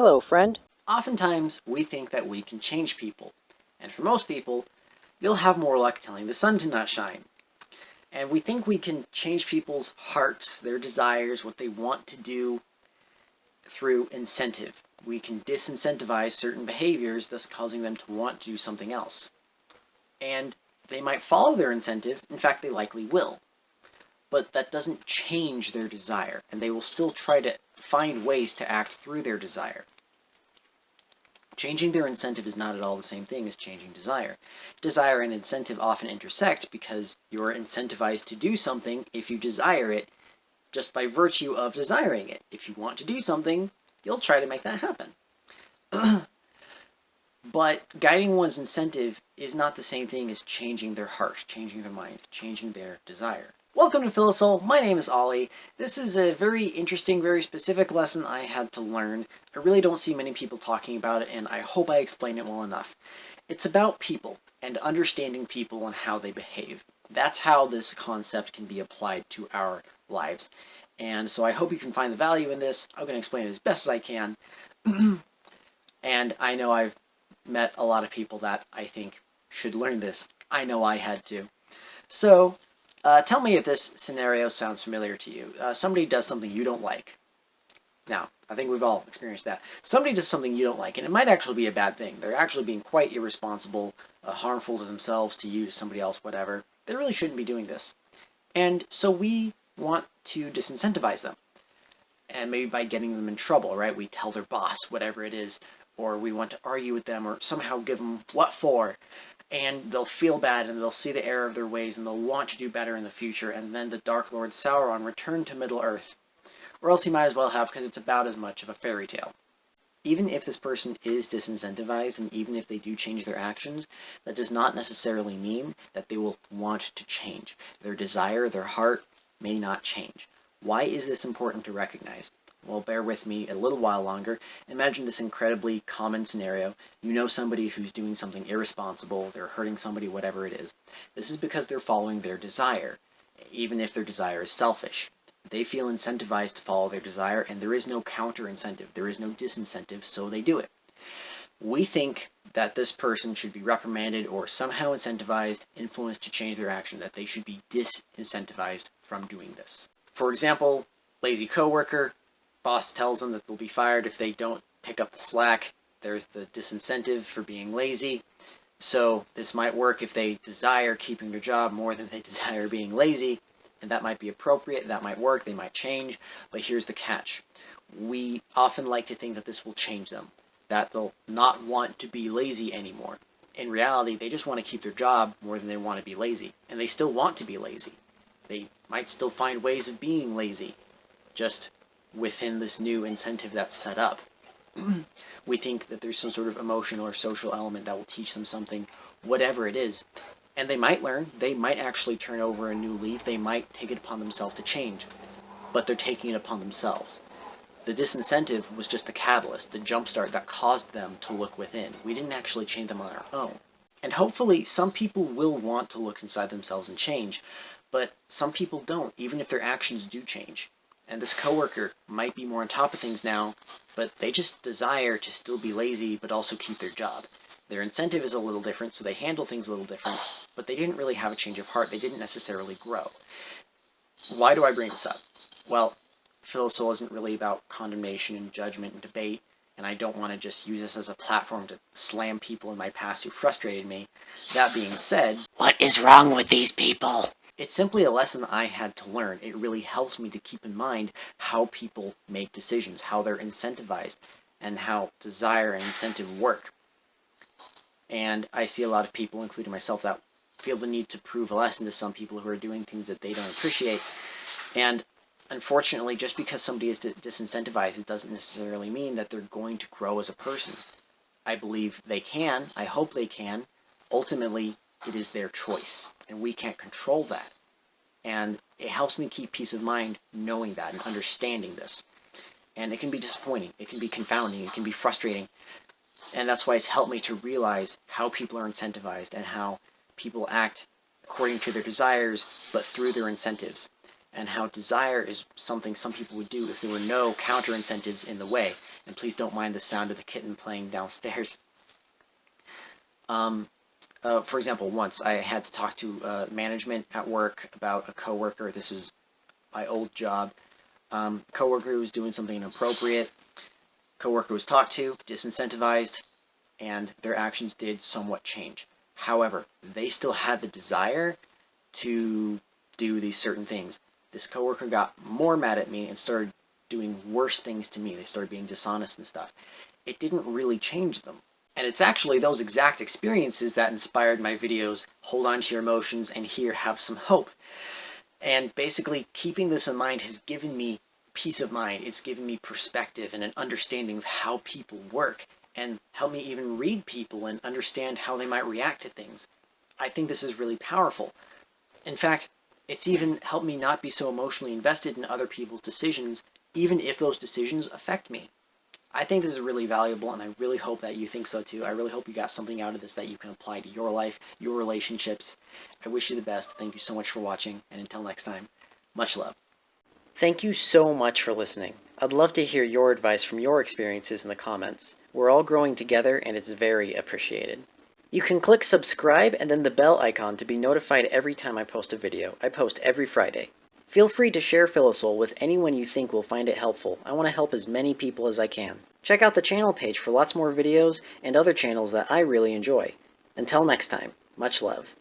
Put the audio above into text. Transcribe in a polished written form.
Hello, friend. Oftentimes, we think that we can change people. And for most people, you'll have more luck telling the sun to not shine. And we think we can change people's hearts, their desires, what they want to do through incentive. We can disincentivize certain behaviors, thus causing them to want to do something else. And they might follow their incentive, in fact, they likely will. But that doesn't change their desire, and they will still try to find ways to act through their desire. Changing their incentive is not at all the same thing as changing desire. Desire and incentive often intersect because you're incentivized to do something if you desire it just by virtue of desiring it. If you want to do something, you'll try to make that happen. But guiding one's incentive is not the same thing as changing their heart, changing their mind, changing their desire. Welcome to Philosol. My name is Ollie. This is a very interesting, very specific lesson I had to learn. I really don't see many people talking about it, and I hope I explain it well enough. It's about people and understanding people and how they behave. That's how this concept can be applied to our lives. And so I hope you can find the value in this. I'm going to explain it as best as I can. And I know I've met a lot of people that I think should learn this. I know I had to. So, tell me if this scenario sounds familiar to you. Somebody does something you don't like. Now, I think we've all experienced that. Somebody does something you don't like, and it might actually be a bad thing. They're actually being quite irresponsible, harmful to themselves, to you, to somebody else, whatever. They really shouldn't be doing this. And so we want to disincentivize them. And maybe by getting them in trouble, right? We tell their boss, whatever it is, or we want to argue with them, or somehow give them what for. And they'll feel bad, and they'll see the error of their ways, and they'll want to do better in the future, and then the Dark Lord Sauron return to Middle-earth. Or else he might as well have, because it's about as much of a fairy tale. Even if this person is disincentivized, and even if they do change their actions, that does not necessarily mean that they will want to change. Their desire, their heart, may not change. Why is this important to recognize? Well, bear with me a little while longer. Imagine this incredibly common scenario. You know somebody who's doing something irresponsible, they're hurting somebody, whatever it is. This is because they're following their desire, even if their desire is selfish. They feel incentivized to follow their desire, and there is no counter-incentive. There is no disincentive, so they do it. We think that this person should be reprimanded or somehow incentivized, influenced to change their action, that they should be disincentivized from doing this. For example, lazy coworker. Boss tells them that they'll be fired if they don't pick up the slack. There's the disincentive for being lazy. So this might work if they desire keeping their job more than they desire being lazy. And that might be appropriate, that might work, they might change. But here's the catch. We often like to think that this will change them, that they'll not want to be lazy anymore. In reality, they just want to keep their job more than they want to be lazy. And they still want to be lazy. They might still find ways of being lazy, just within this new incentive that's set up. We think that there's some sort of emotional or social element that will teach them something, whatever it is. And they might learn, they might actually turn over a new leaf, they might take it upon themselves to change, but they're taking it upon themselves. The disincentive was just the catalyst, the jumpstart that caused them to look within. We didn't actually change them on our own. And hopefully some people will want to look inside themselves and change, but some people don't, even if their actions do change. And this coworker might be more on top of things now, but they just desire to still be lazy but also keep their job. Their incentive is a little different, so they handle things a little different, but they didn't really have a change of heart. They didn't necessarily grow. Why do I bring this up? Well, Philosol isn't really about condemnation and judgment and debate, and I don't want to just use this as a platform to slam people in my past who frustrated me. That being said, What is wrong with these people? it's simply a lesson I had to learn. It really helped me to keep in mind how people make decisions, how they're incentivized, and how desire and incentive work. And I see a lot of people, including myself, that feel the need to prove a lesson to some people who are doing things that they don't appreciate. And unfortunately, just because somebody is disincentivized, it doesn't necessarily mean that they're going to grow as a person. I believe they can. I hope they can. Ultimately, it is their choice, and we can't control that. And it helps me keep peace of mind knowing that and understanding this. And it can be disappointing, it can be confounding, it can be frustrating. And that's why it's helped me to realize how people are incentivized and how people act according to their desires, but through their incentives. And how desire is something some people would do if there were no counter incentives in the way. And please don't mind the sound of the kitten playing downstairs. For example, once I had to talk to management at work about a coworker. This was my old job. Coworker who was doing something inappropriate. Coworker was talked to, disincentivized, and their actions did somewhat change. However, they still had the desire to do these certain things. This coworker got more mad at me and started doing worse things to me. They started being dishonest and stuff. It didn't really change them. And it's actually those exact experiences that inspired my videos, Hold On to Your Emotions, and Here, Have Some Hope. And basically, keeping this in mind has given me peace of mind. It's given me perspective and an understanding of how people work, and helped me even read people and understand how they might react to things. I think this is really powerful. In fact, it's even helped me not be so emotionally invested in other people's decisions, even if those decisions affect me. I think this is really valuable, and I really hope that you think so too. I really hope you got something out of this that you can apply to your life, your relationships. I wish you the best. Thank you so much for watching, and until next time, much love. Thank you so much for listening. I'd love to hear your advice from your experiences in the comments. We're all growing together, and it's very appreciated. You can click subscribe and then the bell icon to be notified every time I post a video. I post every Friday. Feel free to share Philisol with anyone you think will find it helpful. I want to help as many people as I can. Check out the channel page for lots more videos and other channels that I really enjoy. Until next time, much love.